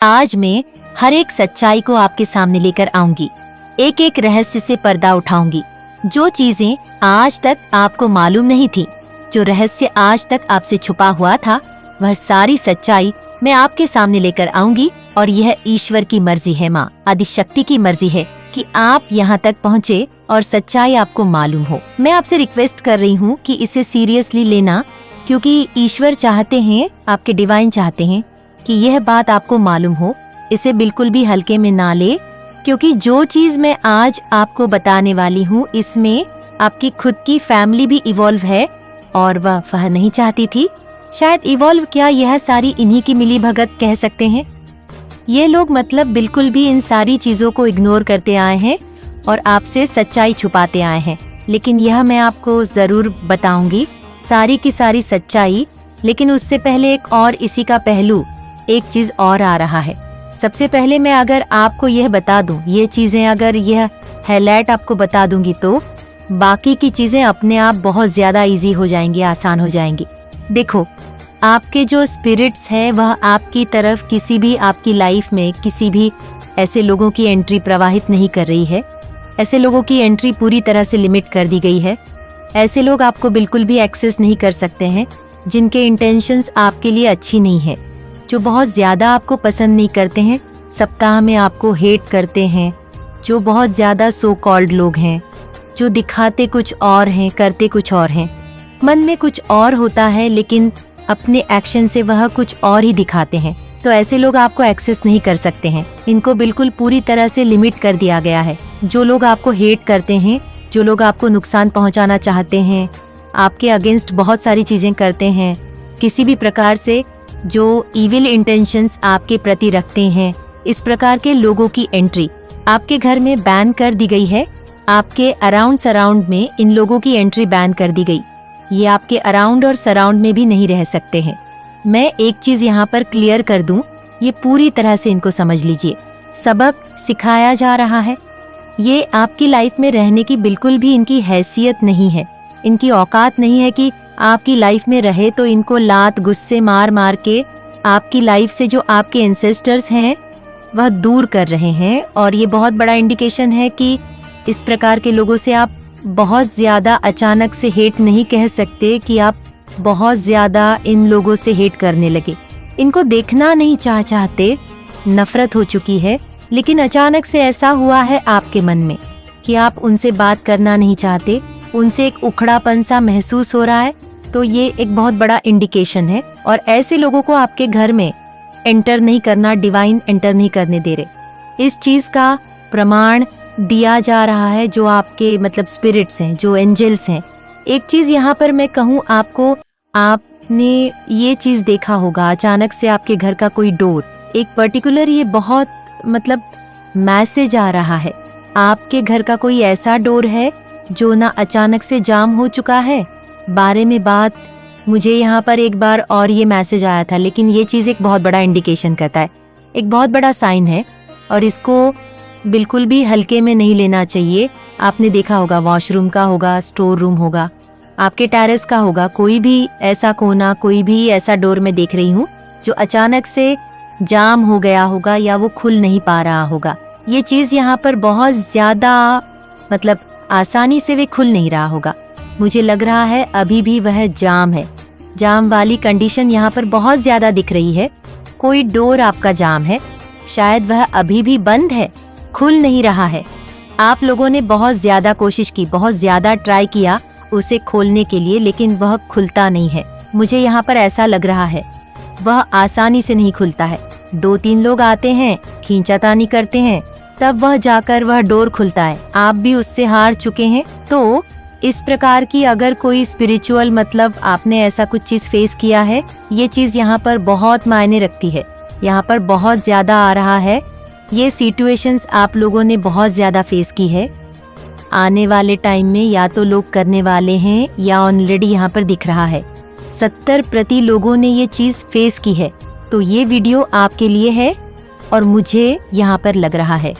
आज मैं हर एक सच्चाई को आपके सामने लेकर आऊंगी। एक एक रहस्य से पर्दा उठाऊंगी। जो चीजें आज तक आपको मालूम नहीं थी, जो रहस्य आज तक आपसे छुपा हुआ था, वह सारी सच्चाई मैं आपके सामने लेकर आऊंगी। और यह ईश्वर की मर्जी है, माँ आदिशक्ति की मर्जी है कि आप यहाँ तक पहुँचे और सच्चाई आपको मालूम हो। मैं आपसे रिक्वेस्ट कर रही हूँ कि इसे सीरियसली लेना, क्योंकि ईश्वर चाहते हैं, आपके डिवाइन चाहते हैं कि यह बात आपको मालूम हो। इसे बिल्कुल भी हल्के में ना ले, क्योंकि जो चीज मैं आज आपको बताने वाली हूँ, इसमें आपकी खुद की फैमिली भी इवॉल्व है और वह नहीं चाहती थी। शायद इवॉल्व क्या, यह सारी इन्हीं की मिली भगत कह सकते हैं। ये लोग मतलब बिल्कुल भी इन सारी चीजों को इग्नोर करते आए हैं और आपसे सच्चाई छुपाते आए हैं। लेकिन यह मैं आपको जरूर बताऊंगी, सारी की सारी सच्चाई। लेकिन उससे पहले एक और इसी का पहलू, एक चीज और आ रहा है। सबसे पहले मैं अगर आपको यह बता दूं, ये चीजें अगर यह हाईलाइट आपको बता दूंगी, तो बाकी की चीजें अपने आप बहुत ज्यादा इजी हो जाएंगी, आसान हो जाएंगी। देखो, आपके जो स्पिरिट्स है, वह आपकी तरफ किसी भी आपकी लाइफ में किसी भी ऐसे लोगों की एंट्री प्रवाहित नहीं कर रही है। ऐसे लोगों की एंट्री पूरी तरह से लिमिट कर दी गई है। ऐसे लोग आपको बिल्कुल भी एक्सेस नहीं कर सकते हैं, जिनके इंटेंशंस आपके लिए अच्छी नहीं है, जो बहुत ज्यादा आपको पसंद नहीं करते हैं, सप्ताह में आपको हेट करते हैं, जो बहुत ज्यादा सो कॉल्ड लोग हैं, जो दिखाते कुछ और हैं, करते कुछ और हैं। मन में कुछ और होता है, लेकिन अपने एक्शन से वह कुछ और ही दिखाते हैं। तो ऐसे लोग आपको एक्सेस नहीं कर सकते हैं। इनको बिल्कुल पूरी तरह से लिमिट कर दिया गया है। जो लोग आपको हेट करते हैं, जो लोग आपको नुकसान पहुंचाना चाहते हैं, आपके अगेंस्ट बहुत सारी चीजें करते हैं, किसी भी प्रकार से जो इविल इंटेंशंस आपके प्रति रखते हैं, इस प्रकार के लोगों की एंट्री आपके घर में बैन कर दी गई है। आपके अराउंड सराउंड में इन लोगों की एंट्री बैन कर दी गई। ये आपके अराउंड और सराउंड में भी नहीं रह सकते हैं। मैं एक चीज यहाँ पर क्लियर कर दूं, ये पूरी तरह से इनको समझ लीजिए। सबक सिखाया जा रहा है। ये आपकी लाइफ में रहने की बिल्कुल भी इनकी हैसियत नहीं है, इनकी औकात नहीं है कि आपकी लाइफ में रहे। तो इनको लात गुस्से मार मार के आपकी लाइफ से जो आपके एंसेस्टर्स हैं वह दूर कर रहे हैं। और ये बहुत बड़ा इंडिकेशन है कि इस प्रकार के लोगों से आप बहुत ज्यादा अचानक से हेट नहीं कह सकते कि आप बहुत ज्यादा इन लोगों से हेट करने लगे। इनको देखना नहीं चाहते, नफरत हो चुकी है। लेकिन अचानक से ऐसा हुआ है आपके मन में कि आप उनसे बात करना नहीं चाहते, उनसे एक उखड़ापन सा महसूस हो रहा है। तो ये एक बहुत बड़ा इंडिकेशन है। और ऐसे लोगों को आपके घर में एंटर नहीं करना, डिवाइन एंटर नहीं करने दे रहे। इस चीज का प्रमाण दिया जा रहा है जो आपके मतलब स्पिरिट्स हैं, जो एंजल्स हैं। एक चीज यहाँ पर मैं कहूँ आपको, आपने ये चीज देखा होगा, अचानक से आपके घर का कोई डोर, एक पर्टिकुलर ये बहुत मतलब मैसेज आ रहा है। आपके घर का कोई ऐसा डोर है जो ना अचानक से जाम हो चुका है। बारे में बात मुझे यहाँ पर एक बार और ये मैसेज आया था, लेकिन ये चीज एक बहुत बड़ा इंडिकेशन करता है, एक बहुत बड़ा साइन है। और इसको बिल्कुल भी हल्के में नहीं लेना चाहिए। आपने देखा होगा, वॉशरूम का होगा, स्टोर रूम होगा, आपके टेरेस का होगा, कोई भी ऐसा कोना, कोई भी ऐसा डोर मैं देख रही हूँ जो अचानक से जाम हो गया होगा या वो खुल नहीं पा रहा होगा। ये चीज यहाँ पर बहुत ज्यादा मतलब आसानी से वे खुल नहीं रहा होगा। मुझे लग रहा है अभी भी वह जाम है। जाम वाली कंडीशन यहाँ पर बहुत ज्यादा दिख रही है। कोई डोर आपका जाम है, शायद वह अभी भी बंद है, खुल नहीं रहा है। आप लोगों ने बहुत ज्यादा कोशिश की, बहुत ज्यादा ट्राई किया उसे खोलने के लिए, लेकिन वह खुलता नहीं है। मुझे यहाँ पर ऐसा लग रहा है वह आसानी से नहीं खुलता है। 2-3 लोग आते हैं, खींचातानी करते हैं, तब वह जाकर वह डोर खुलता है। आप भी उससे हार चुके हैं। तो इस प्रकार की अगर कोई स्पिरिचुअल मतलब आपने ऐसा कुछ चीज फेस किया है, ये चीज यहाँ पर बहुत मायने रखती है। यहाँ पर बहुत ज्यादा आ रहा है। ये सिचुएशंस आप लोगों ने बहुत ज्यादा फेस की है। आने वाले टाइम में या तो लोग करने वाले हैं या ऑलरेडी यहाँ पर दिख रहा है। 70% लोगों ने ये चीज फेस की है। तो ये वीडियो आपके लिए है और मुझे यहाँ पर लग रहा है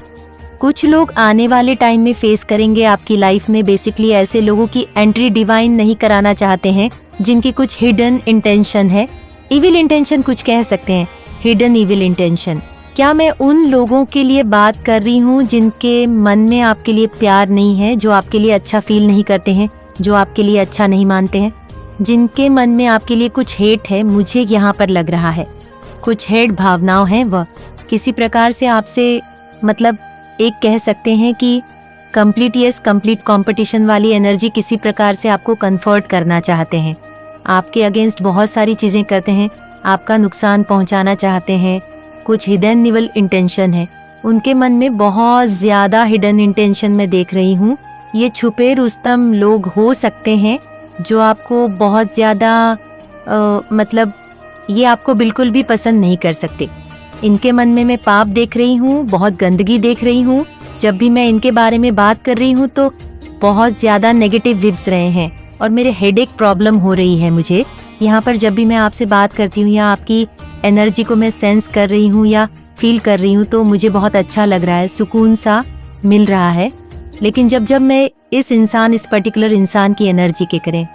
कुछ लोग आने वाले टाइम में फेस करेंगे आपकी लाइफ में। बेसिकली ऐसे लोगों की एंट्री डिवाइन नहीं कराना चाहते हैं, जिनकी कुछ हिडन इंटेंशन है, इविल इंटेंशन कुछ कह सकते हैं, हिडन इविल इंटेंशन। क्या मैं उन लोगों के लिए बात कर रही हूँ जिनके मन में आपके लिए प्यार नहीं है, जो आपके लिए अच्छा फील नहीं करते हैं, जो आपके लिए अच्छा नहीं मानते हैं, जिनके मन में आपके लिए कुछ हेट है? मुझे यहाँ पर लग रहा है कुछ हेट भावनाओं हैं। वह किसी प्रकार से आपसे मतलब एक कह सकते हैं कि कंप्लीट कंपटीशन वाली एनर्जी किसी प्रकार से आपको कन्फर्ट करना चाहते हैं, आपके अगेंस्ट बहुत सारी चीज़ें करते हैं, आपका नुकसान पहुंचाना चाहते हैं। कुछ हिडन निवल इंटेंशन है उनके मन में, बहुत ज़्यादा हिडन इंटेंशन मैं देख रही हूँ। ये छुपे रुस्तम लोग हो सकते हैं जो आपको बहुत ज़्यादा मतलब ये आपको बिल्कुल भी पसंद नहीं कर सकते। इनके मन में मैं पाप देख रही हूँ, बहुत गंदगी देख रही हूँ। जब भी मैं इनके बारे में बात कर रही हूँ तो बहुत ज़्यादा नेगेटिव विब्स रहे हैं और मेरे हेडेक प्रॉब्लम हो रही है मुझे यहाँ पर। जब भी मैं आपसे बात करती हूँ या आपकी एनर्जी को मैं सेंस कर रही हूँ या फील कर रही हूँ तो मुझे बहुत अच्छा लग रहा है, सुकून सा मिल रहा है। लेकिन जब मैं इस पर्टिकुलर इंसान की एनर्जी के करें,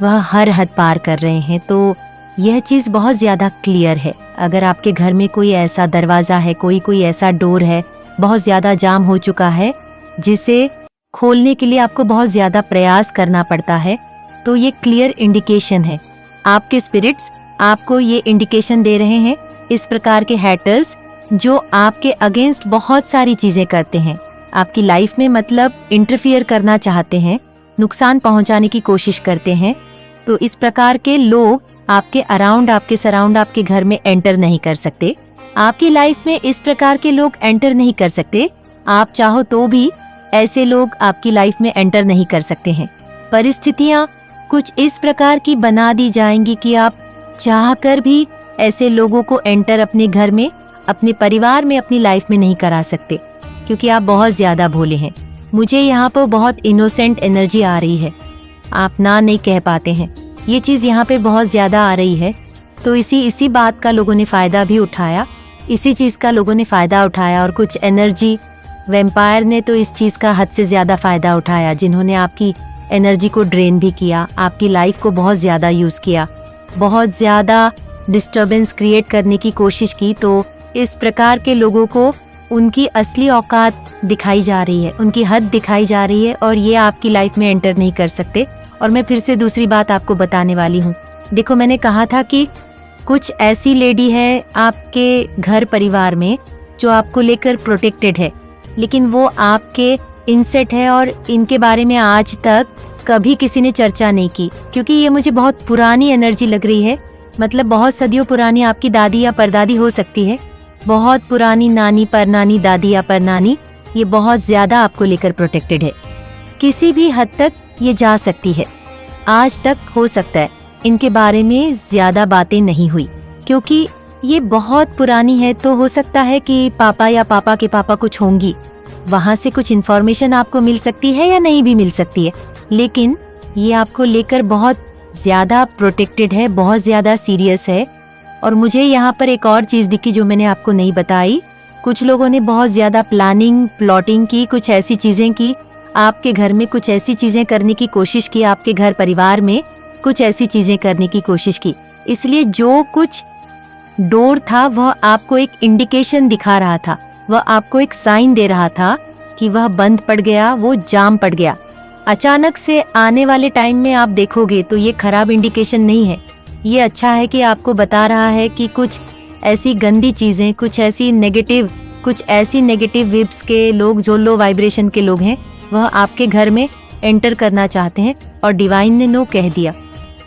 वह हर हद पार कर रहे हैं, तो यह चीज़ बहुत ज़्यादा क्लियर है। अगर आपके घर में कोई ऐसा दरवाज़ा है, कोई ऐसा डोर है, बहुत ज़्यादा जाम हो चुका है, जिसे खोलने के लिए आपको बहुत ज़्यादा प्रयास करना पड़ता है, तो ये क्लियर इंडिकेशन है। आपके स्पिरिट्स आपको ये इंडिकेशन दे रहे हैं। इस प्रकार के हैटर्स जो आपके अगेंस्ट बहुत सारी चीज़ें करते हैं, आपकी लाइफ में मतलब इंटरफियर करना चाहते हैं, नुकसान पहुंचाने की कोशिश करते हैं, तो इस प्रकार के लोग आपके अराउंड, आपके सराउंड, आपके घर में एंटर नहीं कर सकते। आपकी लाइफ में इस प्रकार के लोग एंटर नहीं कर सकते। आप चाहो तो भी ऐसे लोग आपकी लाइफ में एंटर नहीं कर सकते हैं। परिस्थितियाँ कुछ इस प्रकार की बना दी जाएंगी कि आप चाहकर भी ऐसे लोगों को एंटर अपने घर में, अपने परिवार में, अपनी लाइफ में नहीं करा सकते, क्योंकि आप बहुत ज़्यादा भोले हैं। मुझे यहाँ पर बहुत इनोसेंट एनर्जी आ रही है, आप ना नहीं कह पाते हैं, ये चीज़ यहाँ पे बहुत ज़्यादा आ रही है। तो इसी बात का लोगों ने फ़ायदा भी उठाया, इसी चीज़ का लोगों ने फ़ायदा उठाया। और कुछ एनर्जी वैम्पायर ने तो इस चीज़ का हद से ज़्यादा फ़ायदा उठाया, जिन्होंने आपकी एनर्जी को ड्रेन भी किया, आपकी लाइफ को बहुत ज़्यादा यूज़ किया, बहुत ज़्यादा डिस्टर्बेंस क्रिएट करने की कोशिश की। तो इस प्रकार के लोगों को उनकी असली औकात दिखाई जा रही है, उनकी हद दिखाई जा रही है, और ये आपकी लाइफ में एंटर नहीं कर सकते। और मैं फिर से दूसरी बात आपको बताने वाली हूँ। देखो, मैंने कहा था कि कुछ ऐसी लेडी है आपके घर परिवार में जो आपको लेकर प्रोटेक्टेड है, लेकिन वो आपके इनसेट है और इनके बारे में आज तक कभी किसी ने चर्चा नहीं की, क्योंकि ये मुझे बहुत पुरानी एनर्जी लग रही है। मतलब बहुत सदियों पुरानी आपकी दादी या परदादी हो सकती है, बहुत पुरानी नानी, परनानी, दादी या परनानी, ये बहुत ज़्यादा आपको लेकर प्रोटेक्टेड है। किसी भी हद तक ये जा सकती है। आज तक हो सकता है इनके बारे में ज़्यादा बातें नहीं हुई, क्योंकि ये बहुत पुरानी है। तो हो सकता है कि पापा या पापा के पापा कुछ होंगी, वहाँ से कुछ इन्फॉर्मेशन आपको मिल सकती है या नहीं भी मिल सकती है, लेकिन ये आपको लेकर बहुत ज़्यादा प्रोटेक्टेड है, बहुत ज़्यादा सीरियस है। और मुझे यहाँ पर एक और चीज़ दिखी जो मैंने आपको नहीं बताई। कुछ लोगों ने बहुत ज़्यादा प्लानिंग, प्लॉटिंग की, कुछ ऐसी चीज़ें की, आपके घर में कुछ ऐसी चीज़ें करने की कोशिश की, आपके घर परिवार में कुछ ऐसी चीज़ें करने की कोशिश की। इसलिए जो कुछ डोर था वह आपको एक इंडिकेशन दिखा रहा था, वह आपको एक साइन दे रहा था कि वह बंद पड़ गया, वो जाम पड़ गया। अचानक से आने वाले टाइम में आप देखोगे तो ये खराब इंडिकेशन नहीं है, ये अच्छा है कि आपको बता रहा है कि कुछ ऐसी गंदी चीज़ें, कुछ ऐसी नेगेटिव विब्स के लोग, जो लो वाइब्रेशन के लोग हैं, वह आपके घर में एंटर करना चाहते हैं। और डिवाइन ने नो कह दिया,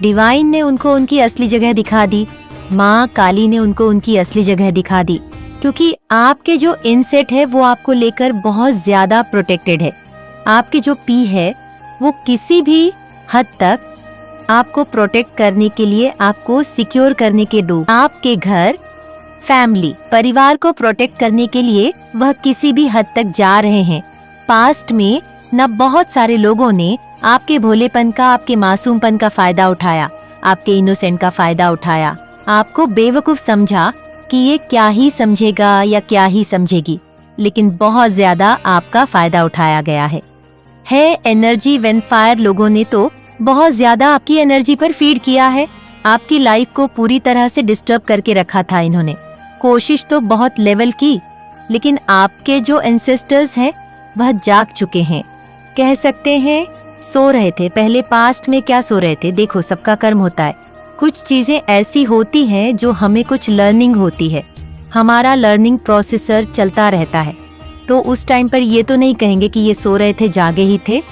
डिवाइन ने उनको उनकी असली जगह दिखा दी, माँ काली ने उनको उनकी असली जगह दिखा दी, क्योंकि आपके जो इनसेट है वो आपको लेकर बहुत ज़्यादा प्रोटेक्टेड है। आपकी जो पी है वो किसी भी हद तक आपको प्रोटेक्ट करने के लिए, आपको सिक्योर करने के लिए, आपके घर, फैमिली, परिवार को प्रोटेक्ट करने के लिए वह किसी भी हद तक जा रहे हैं। पास्ट में न बहुत सारे लोगों ने आपके भोलेपन का, आपके मासूमपन का फायदा उठाया, आपके इनोसेंट का फायदा उठाया, आपको बेवकूफ समझा कि ये क्या ही समझेगा या क्या ही समझेगी, लेकिन बहुत ज्यादा आपका फायदा उठाया गया है। एनर्जी वैम्पायर लोगों ने तो बहुत ज्यादा आपकी एनर्जी पर फीड किया है, आपकी लाइफ को पूरी तरह से डिस्टर्ब करके रखा था इन्होंने। कोशिश तो बहुत लेवल की, लेकिन आपके जो एंसेस्टर्स हैं वह जाग चुके हैं। कह सकते हैं सो रहे थे। पहले पास्ट में क्या सो रहे थे? देखो, सबका कर्म होता है। कुछ चीजें ऐसी होती हैं जो हमें कुछ लर्निंग होती है, हमारा लर्निंग प्रोसेसर चलता रहता है। तो उस टाइम पर ये तो नहीं कहेंगे कि ये सो रहे थे, जागे ही थे।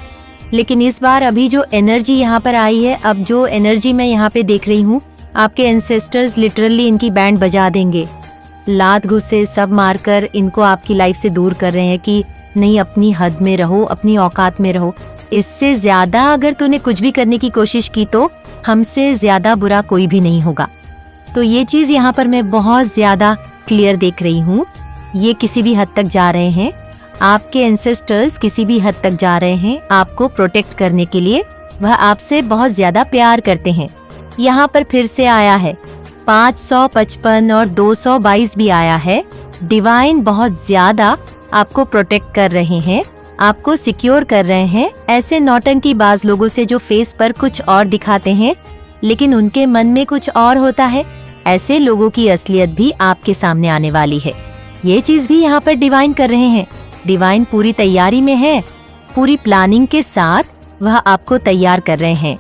लेकिन इस बार अभी जो एनर्जी यहाँ पर आई है, अब जो एनर्जी मैं यहाँ पे देख रही हूँ, आपके एंसेस्टर्स लिटरली इनकी बैंड बजा देंगे। लात घुसे सब मारकर इनको आपकी लाइफ से दूर कर रहे हैं कि नहीं, अपनी हद में रहो, अपनी औकात में रहो। इससे ज्यादा अगर तूने कुछ भी करने की कोशिश की तो हमसे ज्यादा बुरा कोई भी नहीं होगा। तो ये चीज यहाँ पर मैं बहुत ज्यादा क्लियर देख रही हूँ। ये किसी भी हद तक जा रहे हैं, आपके एंसेस्टर्स किसी भी हद तक जा रहे हैं आपको प्रोटेक्ट करने के लिए। वह आपसे बहुत ज्यादा प्यार करते हैं। यहाँ पर फिर से आया है 555 और 222 भी आया है। डिवाइन बहुत ज्यादा आपको प्रोटेक्ट कर रहे हैं, आपको सिक्योर कर रहे हैं ऐसे नौटंकी बाज लोगों से जो फेस पर कुछ और दिखाते हैं लेकिन उनके मन में कुछ और होता है। ऐसे लोगों की असलियत भी आपके सामने आने वाली है। ये चीज भी यहाँ पर डिवाइन कर रहे हैं। डिवाइन पूरी तैयारी में है, पूरी प्लानिंग के साथ वह आपको तैयार कर रहे हैं।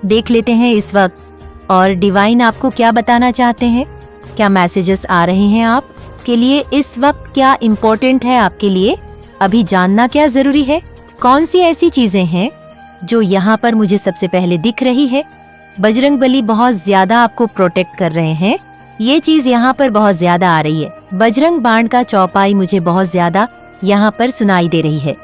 देख लेते हैं इस वक्त और डिवाइन आपको क्या बताना चाहते हैं, क्या मैसेजेस आ रहे हैं आपके लिए इस वक्त, क्या इम्पोर्टेंट है आपके लिए, अभी जानना क्या जरूरी है। कौन सी ऐसी चीजें हैं जो यहाँ पर मुझे सबसे पहले दिख रही है। बजरंग बली बहुत ज्यादा आपको प्रोटेक्ट कर रहे हैं, ये चीज यहाँ पर बहुत ज्यादा आ रही है। बजरंग बाण का चौपाई मुझे बहुत ज्यादा यहाँ पर सुनाई दे रही है।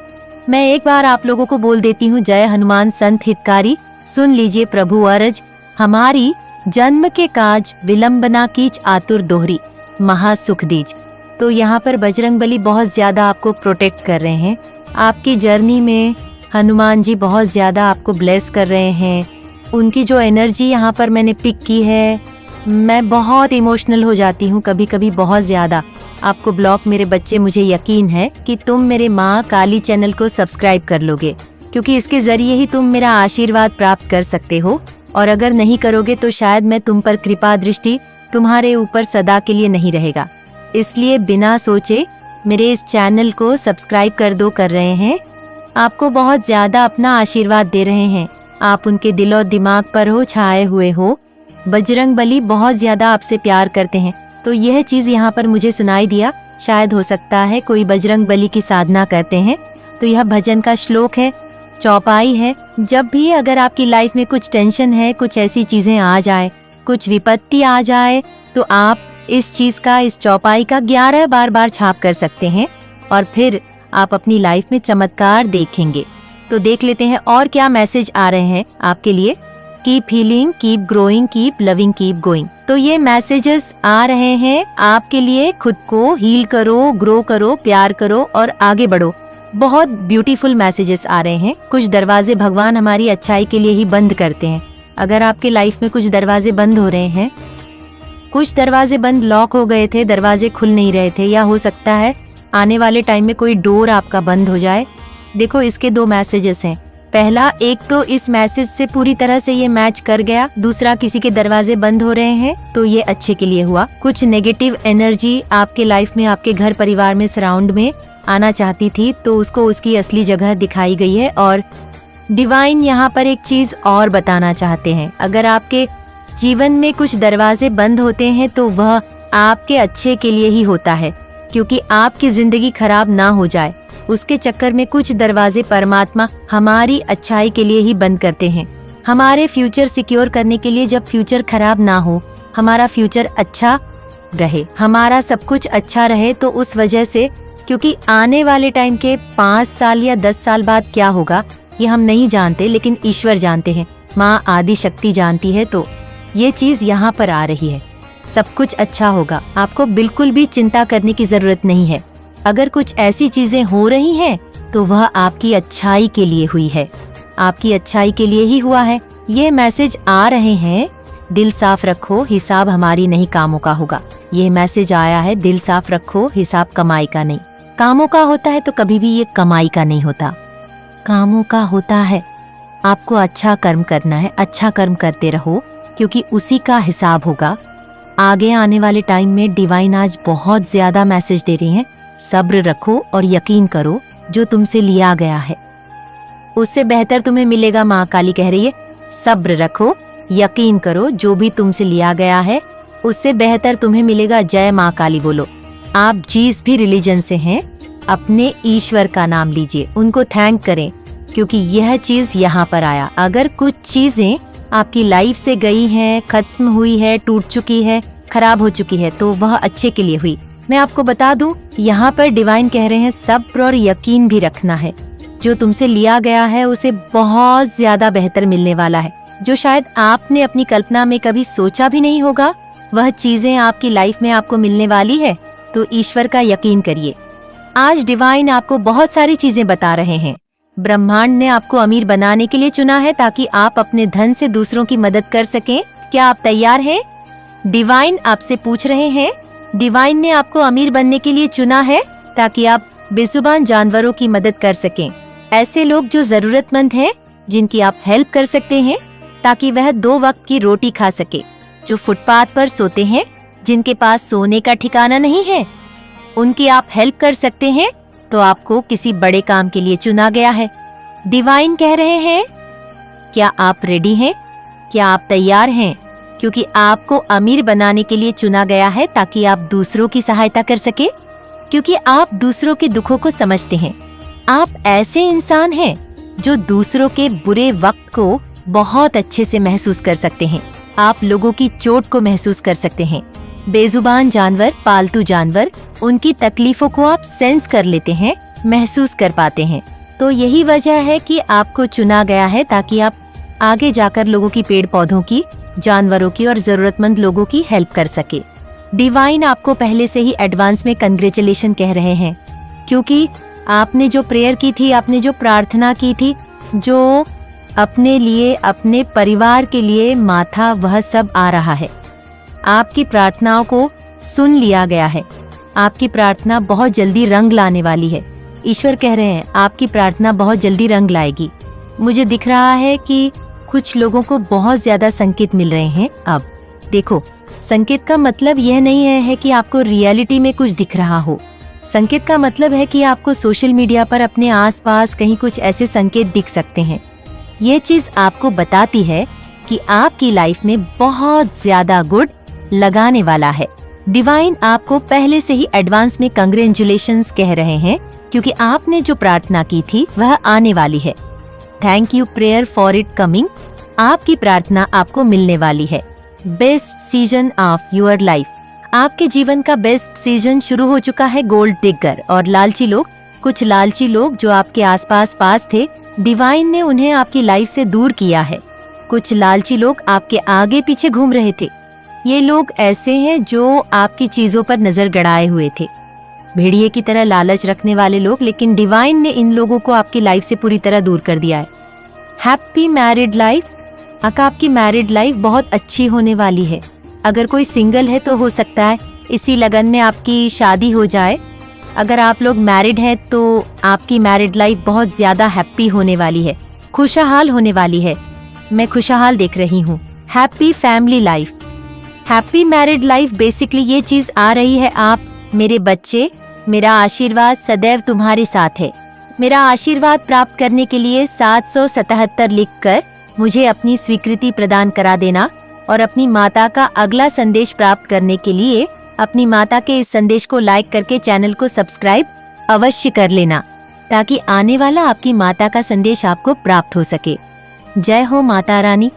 मैं एक बार आप लोगों को बोल देती हूँ, जय हनुमान संत हितकारी, सुन लीजिए प्रभु अरज, हमारी जन्म के काज विलंबना कीच आतुर दोहरी, महासुख दीज। तो यहाँ पर बजरंग बली बहुत ज्यादा आपको प्रोटेक्ट कर रहे हैं। आपकी जर्नी में हनुमान जी बहुत ज्यादा आपको ब्लेस कर रहे हैं। उनकी जो एनर्जी यहाँ पर मैंने पिक की है, मैं बहुत इमोशनल हो जाती हूँ कभी कभी, बहुत ज्यादा। आपको ब्लॉग मेरे बच्चे, मुझे यकीन है कि तुम मेरे माँ काली चैनल को सब्सक्राइब कर लोगे, क्योंकि इसके जरिए ही तुम मेरा आशीर्वाद प्राप्त कर सकते हो। और अगर नहीं करोगे तो शायद मैं तुम पर कृपा दृष्टि तुम्हारे ऊपर सदा के लिए नहीं रहेगा। इसलिए बिना सोचे मेरे इस चैनल को सब्सक्राइब कर दो, कर रहे हैं। आपको बहुत ज्यादा अपना आशीर्वाद दे रहे हैं। आप उनके दिल और दिमाग पर हो, छाए हुए हो। बजरंग बली बहुत ज्यादा आपसे प्यार करते हैं। तो यह चीज यहाँ पर मुझे सुनाई दिया। शायद हो सकता है कोई बजरंग बली की साधना करते हैं। तो यह भजन का श्लोक है, चौपाई है। जब भी अगर आपकी लाइफ में कुछ टेंशन है, कुछ ऐसी चीजें आ जाए, कुछ विपत्ति आ जाए, तो आप इस चीज का, इस चौपाई का 11 बार छाप कर सकते हैं और फिर आप अपनी लाइफ में चमत्कार देखेंगे। तो देख लेते हैं और क्या मैसेज आ रहे हैं आपके लिए। Keep healing, keep growing, keep loving, keep going. तो ये मैसेजेस आ रहे हैं आपके लिए। खुद को हील करो, ग्रो करो, प्यार करो और आगे बढ़ो। बहुत ब्यूटीफुल मैसेजेस आ रहे हैं। कुछ दरवाजे भगवान हमारी अच्छाई के लिए ही बंद करते हैं। अगर आपके लाइफ में कुछ दरवाजे बंद हो रहे हैं, कुछ दरवाजे बंद, लॉक हो गए थे, दरवाजे खुल नहीं रहे थे, या हो सकता है आने वाले टाइम में कोई डोर आपका बंद हो जाए। देखो, इसके 2 मैसेजेस हैं। पहला, एक तो इस मैसेज से पूरी तरह से ये मैच कर गया। दूसरा, किसी के दरवाजे बंद हो रहे हैं तो ये अच्छे के लिए हुआ। कुछ नेगेटिव एनर्जी आपके लाइफ में, आपके घर परिवार में, सराउंड में आना चाहती थी, तो उसको उसकी असली जगह दिखाई गई है। और डिवाइन यहाँ पर एक चीज और बताना चाहते हैं। अगर आपके जीवन में कुछ दरवाजे बंद होते हैं तो वह आपके अच्छे के लिए ही होता है, क्योंकि आपकी जिंदगी खराब ना हो जाए उसके चक्कर में कुछ दरवाजे परमात्मा हमारी अच्छाई के लिए ही बंद करते हैं। हमारे फ्यूचर सिक्योर करने के लिए, जब फ्यूचर खराब ना हो, हमारा फ्यूचर अच्छा रहे, हमारा सब कुछ अच्छा रहे, तो उस वजह से, क्योंकि आने वाले टाइम के 5 साल या 10 साल बाद क्या होगा ये हम नहीं जानते, लेकिन ईश्वर जानते हैं, माँ आदि शक्ति जानती है। तो ये चीज यहाँ पर आ रही है, सब कुछ अच्छा होगा। आपको बिल्कुल भी चिंता करने की जरूरत नहीं है। अगर कुछ ऐसी चीजें हो रही हैं तो वह आपकी अच्छाई के लिए हुई है, आपकी अच्छाई के लिए ही हुआ है। ये मैसेज आ रहे हैं, दिल साफ रखो, हिसाब हमारी नहीं कामों का होगा। ये मैसेज आया है, दिल साफ रखो, हिसाब कमाई का नहीं। कामों का होता है तो कभी भी ये कमाई का नहीं होता, कामों का होता है। आपको अच्छा कर्म करना है, अच्छा कर्म करते रहो, क्योंकि उसी का हिसाब होगा। आगे आने वाले टाइम में डिवाइन आज बहुत ज्यादा मैसेज दे रही हैं। सब्र रखो और यकीन करो, जो तुमसे लिया गया है उससे बेहतर तुम्हें मिलेगा। माँ काली कह रही है सब्र रखो, यकीन करो, जो भी तुमसे लिया गया है उससे बेहतर तुम्हें मिलेगा। जय माँ काली बोलो। आप जिस भी रिलीजन से हैं, अपने ईश्वर का नाम लीजिए, उनको थैंक करें, क्योंकि यह चीज यहाँ पर आया। अगर कुछ चीजें आपकी लाइफ से गई हैं, खत्म हुई है, टूट चुकी है, खराब हो चुकी है, तो वह अच्छे के लिए हुई। मैं आपको बता दूं, यहाँ पर डिवाइन कह रहे हैं सब्र और यकीन भी रखना है। जो तुमसे लिया गया है उसे बहुत ज्यादा बेहतर मिलने वाला है, जो शायद आपने अपनी कल्पना में कभी सोचा भी नहीं होगा। वह चीजें आपकी लाइफ में आपको मिलने वाली है, तो ईश्वर का यकीन करिए। आज डिवाइन आपको बहुत सारी चीजें बता रहे हैं। ब्रह्मांड ने आपको अमीर बनाने के लिए चुना है, ताकि आप अपने धन से दूसरों की मदद कर सकें। क्या आप तैयार हैं? डिवाइन आपसे पूछ रहे हैं, डिवाइन ने आपको अमीर बनने के लिए चुना है, ताकि आप बेजुबान जानवरों की मदद कर सकें। ऐसे लोग जो जरूरतमंद हैं, जिनकी आप हेल्प कर सकते हैं, ताकि वह 2 वक्त की रोटी खा सके। जो फुटपाथ पर सोते हैं, जिनके पास सोने का ठिकाना नहीं है, उनकी आप हेल्प कर सकते हैं। तो आपको किसी बड़े काम के लिए चुना गया है। डिवाइन कह रहे हैं, क्या आप रेडी हैं? क्या आप तैयार हैं? क्योंकि आपको अमीर बनाने के लिए चुना गया है, ताकि आप दूसरों की सहायता कर सके। क्योंकि आप दूसरों के दुखों को समझते हैं। आप ऐसे इंसान हैं जो दूसरों के बुरे वक्त को बहुत अच्छे से महसूस कर सकते हैं। आप लोगों की चोट को महसूस कर सकते हैं। बेजुबान जानवर, पालतू जानवर, उनकी तकलीफों को आप सेंस कर लेते हैं, महसूस कर पाते हैं। तो यही वजह है कि आपको चुना गया है, ताकि आप आगे जाकर लोगों की, पेड़ पौधों की, जानवरों की और जरूरतमंद लोगों की हेल्प कर सके। डिवाइन आपको पहले से ही एडवांस में कंग्रेचुलेशन कह रहे हैं, क्योंकि आपने जो प्रेयर की थी, आपने जो प्रार्थना की थी, जो अपने लिए, अपने परिवार के लिए माथा, वह सब आ रहा है। आपकी प्रार्थनाओं को सुन लिया गया है। आपकी प्रार्थना बहुत जल्दी रंग लाने वाली है। ईश्वर कह रहे हैं आपकी प्रार्थना बहुत जल्दी रंग लाएगी। मुझे दिख रहा है कि कुछ लोगों को बहुत ज्यादा संकेत मिल रहे हैं। अब देखो, संकेत का मतलब यह नहीं है कि आपको रियलिटी में कुछ दिख रहा हो। संकेत का मतलब है कि आपको सोशल मीडिया पर अपने आसपास कहीं कुछ ऐसे संकेत दिख सकते हैं। यह चीज आपको बताती है कि आपकी लाइफ में बहुत ज्यादा गुड लगाने वाला है। डिवाइन आपको पहले से ही एडवांस में कंग्रेचुलेशंस कह रहे हैं, क्योंकि आपने जो प्रार्थना की थी वह आने वाली है। Thank you prayer for it coming. आपकी प्रार्थना आपको मिलने वाली है। Best season of your life. आपके जीवन का बेस्ट सीजन शुरू हो चुका है। गोल्ड डिगर और लालची लोग, कुछ लालची लोग जो आपके आसपास पास थे, डिवाइन ने उन्हें आपकी लाइफ से दूर किया है। कुछ लालची लोग आपके आगे पीछे घूम रहे थे। ये लोग ऐसे हैं जो आपकी चीजों पर नजर गड़ाए हुए थे, भेड़िए की तरह लालच रखने वाले लोग, लेकिन डिवाइन ने इन लोगों को आपकी लाइफ से पूरी तरह दूर कर दिया है। Happy married life. आपकी मैरिड लाइफ बहुत अच्छी होने वाली है। अगर कोई सिंगल है तो हो सकता है इसी लगन में आपकी शादी हो जाए। अगर आप लोग मैरिड हैं तो आपकी मैरिड लाइफ बहुत ज्यादा हैप्पी होने वाली है, खुशहाल होने वाली है। मैं खुशहाल देख रही हूँ। Happy family life. Happy married life basically ये चीज आ रही है, आप मेरे बच्चे, मेरा आशीर्वाद सदैव तुम्हारे साथ है। मेरा आशीर्वाद प्राप्त करने के लिए 777 लिखकर मुझे अपनी स्वीकृति प्रदान करा देना, और अपनी माता का अगला संदेश प्राप्त करने के लिए अपनी माता के इस संदेश को लाइक करके चैनल को सब्सक्राइब अवश्य कर लेना, ताकि आने वाला आपकी माता का संदेश आपको प्राप्त हो सके। जय हो माता रानी।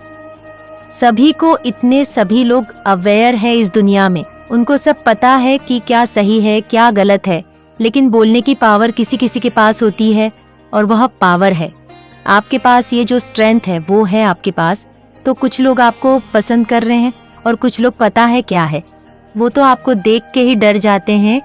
सभी को, इतने सभी लोग अवेयर है इस दुनिया में, उनको सब पता है कि क्या सही है क्या गलत है, लेकिन बोलने की पावर किसी किसी के पास होती है, और वह पावर है आपके पास। ये जो स्ट्रेंथ है वो है आपके पास। तो कुछ लोग आपको पसंद कर रहे हैं और कुछ लोग पता है क्या है, वो तो आपको देख के ही डर जाते हैं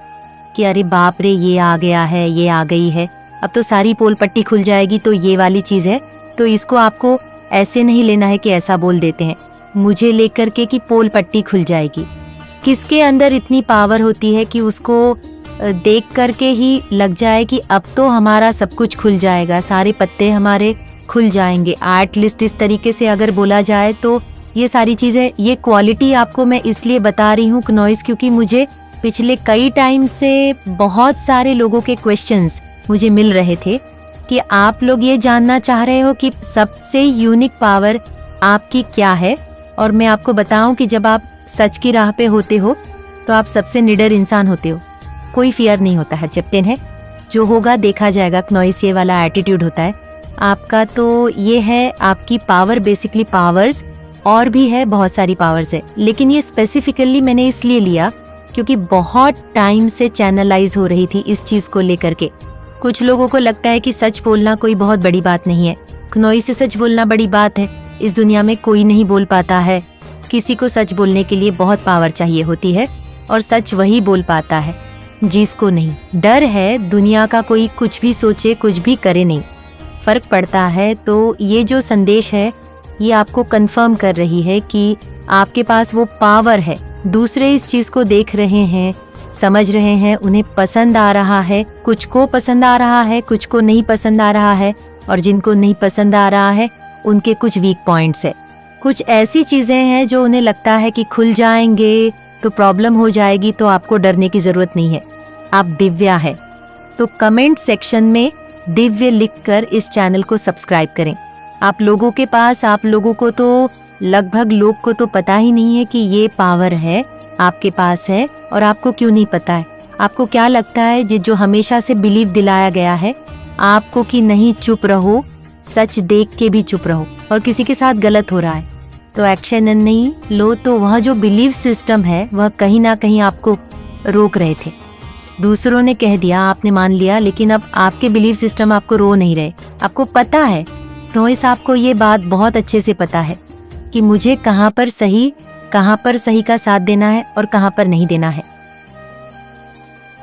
कि अरे बाप रे, ये आ गया है, ये आ गई है, अब तो सारी पोल पट्टी खुल जाएगी, तो ये वाली चीज है। तो इसको आपको ऐसे नहीं लेना है कि ऐसा बोल देते हैं मुझे लेकर के कि पोल पट्टी खुल जाएगी। किसके अंदर इतनी पावर होती है कि उसको देख करके ही लग जाए कि अब तो हमारा सब कुछ खुल जाएगा, सारे पत्ते हमारे खुल जाएंगे। एटलीस्ट इस तरीके से अगर बोला जाए तो ये सारी चीज़ें, ये क्वालिटी आपको मैं इसलिए बता रही हूँ नॉइस, क्योंकि मुझे पिछले कई टाइम से बहुत सारे लोगों के क्वेश्चंस मुझे मिल रहे थे कि आप लोग ये जानना चाह रहे हो कि सबसे यूनिक पावर आपकी क्या है। और मैं आपको बताऊं कि जब आप सच की राह पे होते हो तो आप सबसे निडर इंसान होते हो, कोई फियर नहीं होता है। चैप्टन है, जो होगा देखा जाएगा, नॉइस ये वाला एटीट्यूड होता है आपका। तो ये है आपकी पावर, बेसिकली पावर्स, और भी है, बहुत सारी पावर्स है, लेकिन ये स्पेसिफिकली मैंने इसलिए लिया क्योंकि बहुत टाइम से चैनलाइज हो रही थी इस चीज को लेकर के। कुछ लोगों को लगता है कि सच बोलना कोई बहुत बड़ी बात नहीं है, नॉइस से सच बोलना बड़ी बात है। इस दुनिया में कोई नहीं बोल पाता है, किसी को सच बोलने के लिए बहुत पावर चाहिए होती है, और सच वही बोल पाता है जिसको नहीं डर है दुनिया का, कोई कुछ भी सोचे कुछ भी करे नहीं फर्क पड़ता है। तो ये जो संदेश है ये आपको कंफर्म कर रही है कि आपके पास वो पावर है। दूसरे इस चीज को देख रहे हैं, समझ रहे हैं, उन्हें पसंद आ रहा है, कुछ को पसंद आ रहा है, कुछ को नहीं पसंद आ रहा है, और जिनको नहीं पसंद आ रहा है उनके कुछ वीक पॉइंट्स है, कुछ ऐसी चीजें हैं जो उन्हें लगता है कि खुल जाएंगे तो प्रॉब्लम हो जाएगी, तो आपको डरने की जरूरत नहीं है, आप दिव्या है। तो कमेंट सेक्शन में दिव्य लिखकर इस चैनल को सब्सक्राइब करें। आप लोगों के पास, आप लोगों को तो लगभग लोग को तो पता ही नहीं है कि ये पावर है आपके पास है, और आपको क्यों नहीं पता है? आपको क्या लगता है जो हमेशा से बिलीव दिलाया गया है आपको कि नहीं चुप रहो, सच देख के भी चुप रहो, और किसी के साथ गलत हो रहा है तो एक्शन नहीं लो, तो वह जो बिलीव सिस्टम है वह कहीं ना कहीं आपको रोक रहे थे। दूसरों ने कह दिया, आपने मान लिया, लेकिन अब आपके बिलीव सिस्टम आपको रो नहीं रहे। आपको पता है, नॉइस आपको ये बात बहुत अच्छे से पता है कि मुझे कहाँ पर सही का साथ देना है और कहाँ पर नहीं देना है।